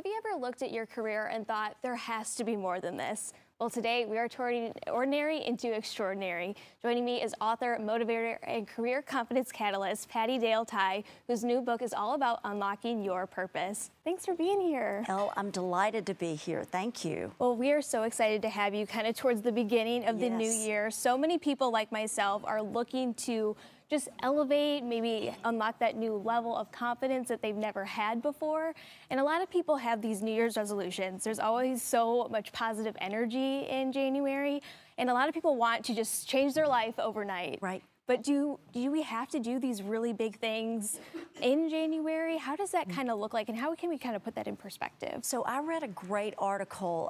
Have you ever looked at your career and thought, there has to be more than this? Well, today we are turning ordinary into extraordinary. Joining me is author, motivator, and career confidence catalyst, Pattie Ty, whose new book is all about unlocking your purpose. Thanks for being here. Elle, I'm delighted to be here. Thank you. Well, we are so excited to have you kind of towards the beginning of the new year. So many people like myself are looking to just elevate, maybe unlock that new level of confidence that they've never had before. And a lot of people have these New Year's resolutions. There's always so much positive energy in January, and a lot of people want to just change their life overnight. Right. But do we have to do these really big things in January? How does that kind of look like, and how can we kind of put that in perspective? So I read a great article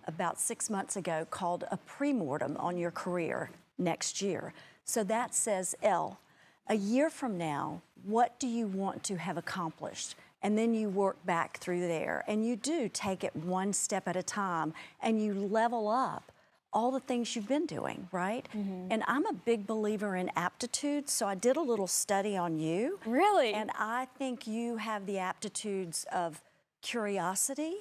about 6 months ago called A Premortem on Your Career Next Year. So that says, Elle, a year from now, what do you want to have accomplished? And then you work back through there, and you do take it one step at a time, and you level up all the things you've been doing, right? Mm-hmm. And I'm a big believer in aptitudes, so I did a little study on you. Really? And I think you have the aptitudes of curiosity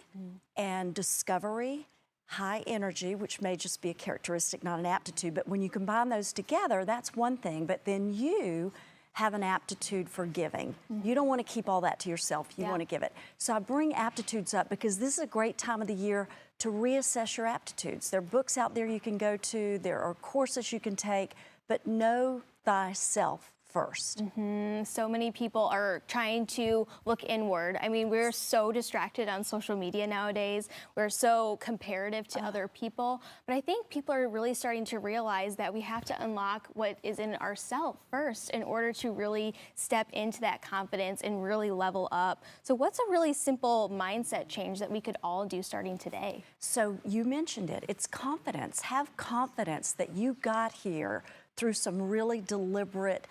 and discovery, high energy, which may just be a characteristic, not an aptitude, but when you combine those together, that's one thing. But then you have an aptitude for giving. You don't want to keep all that to yourself. You want to give it. So I bring aptitudes up because this is a great time of the year to reassess your aptitudes. There are books out there you can go to. There are courses you can take, but know thyself first. So many people are trying to look inward. I mean, we're so distracted on social media nowadays. We're so comparative to other people. But I think people are really starting to realize that we have to unlock what is in ourselves first in order to really step into that confidence and really level up. So what's a really simple mindset change that we could all do starting today? So you mentioned it. It's confidence. Have confidence that you got here through some really deliberate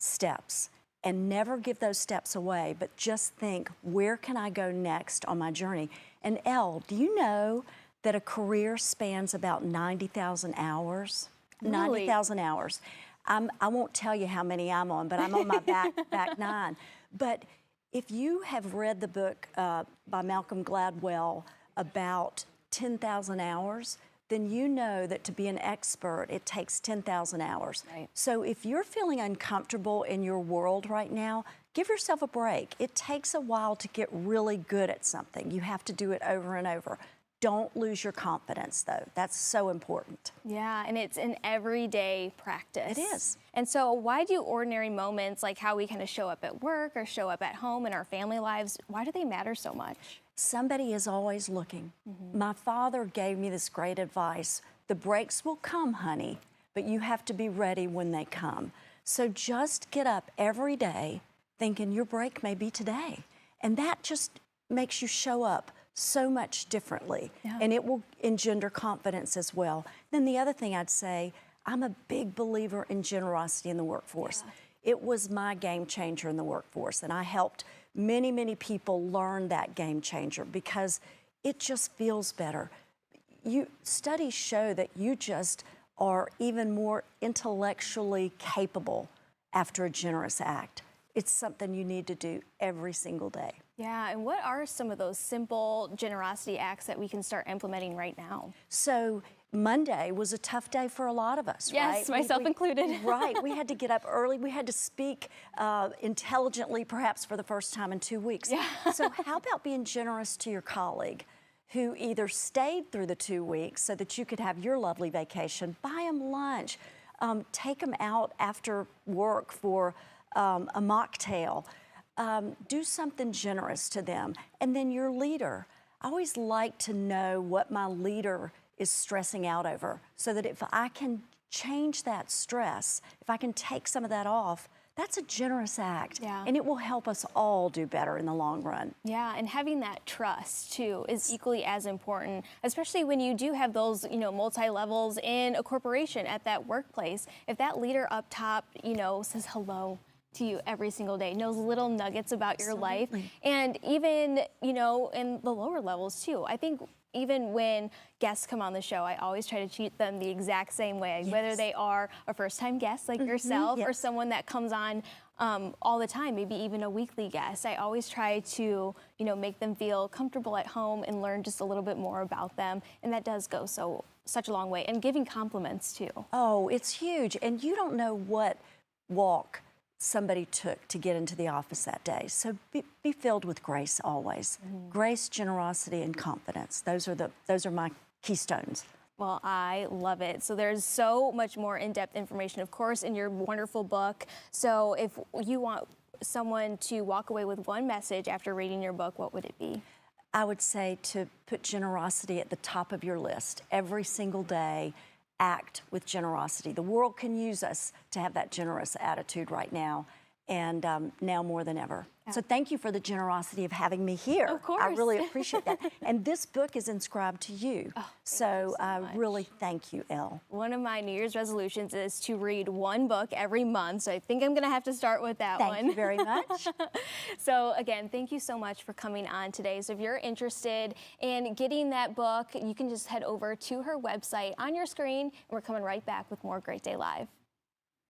steps, and never give those steps away, but just think, where can I go next on my journey? And Elle, do you know that a career spans about 90,000 hours? Really? 90,000 hours. I won't tell you how many I'm on, but I'm on my back nine. But if you have read the book by Malcolm Gladwell about 10,000 hours, then you know that to be an expert, it takes 10,000 hours. Right. So if you're feeling uncomfortable in your world right now, give yourself a break. It takes a while to get really good at something. You have to do it over and over. Don't lose your confidence, though. That's so important. Yeah, and it's an everyday practice. It is. And so why do ordinary moments, like how we kind of show up at work or show up at home in our family lives, why do they matter so much? Somebody is always looking. My father gave me this great advice. The breaks will come, honey, but you have to be ready when they come. So just get up every day thinking your break may be today. And that just makes you show up so much differently. Yeah. And it will engender confidence as well. Then the other thing I'd say, I'm a big believer in generosity in the workforce. Yeah. It was my game changer in the workforce, and I helped many, many people learn that game changer because it just feels better. Studies show that you just are even more intellectually capable after a generous act. It's something you need to do every single day. Yeah, and what are some of those simple generosity acts that we can start implementing right now? So Monday was a tough day for a lot of us, right? Yes, myself included. Right, we had to get up early. We had to speak intelligently, perhaps for the first time in 2 weeks. Yeah. So how about being generous to your colleague who either stayed through the 2 weeks so that you could have your lovely vacation, buy them lunch, take them out after work for a mocktail, do something generous to them. And then your leader. I always like to know what my leader is stressing out over so that if I can change that stress, if I can take some of that off, that's a generous act. Yeah. And it will help us all do better in the long run. Yeah, and having that trust too is equally as important, especially when you do have those, multi-levels in a corporation at that workplace. If that leader up top, says hello to you every single day, knows little nuggets about your life, and even, in the lower levels too. I think even when guests come on the show, I always try to treat them the exact same way, whether they are a first-time guest like yourself or someone that comes on all the time, maybe even a weekly guest. I always try to, make them feel comfortable at home and learn just a little bit more about them, and that does go such a long way. And giving compliments too. Oh, it's huge, and you don't know what walk somebody took to get into the office that day. So be filled with grace always. Grace, generosity, and confidence. Those are my keystones. Well, I love it. So there's so much more in-depth information, of course, in your wonderful book. So if you want someone to walk away with one message after reading your book, what would it be? I would say to put generosity at the top of your list every single day. Act with generosity. The world can use us to have that generous attitude right now, and now more than ever. So thank you for the generosity of having me here. Of course. I really appreciate that. And this book is inscribed to you. Oh, so much. Really thank you, Elle. One of my New Year's resolutions is to read one book every month, so I think I'm going to have to start with that one. Thank you very much. So again, thank you so much for coming on today. So if you're interested in getting that book, you can just head over to her website on your screen, and we're coming right back with more Great Day Live.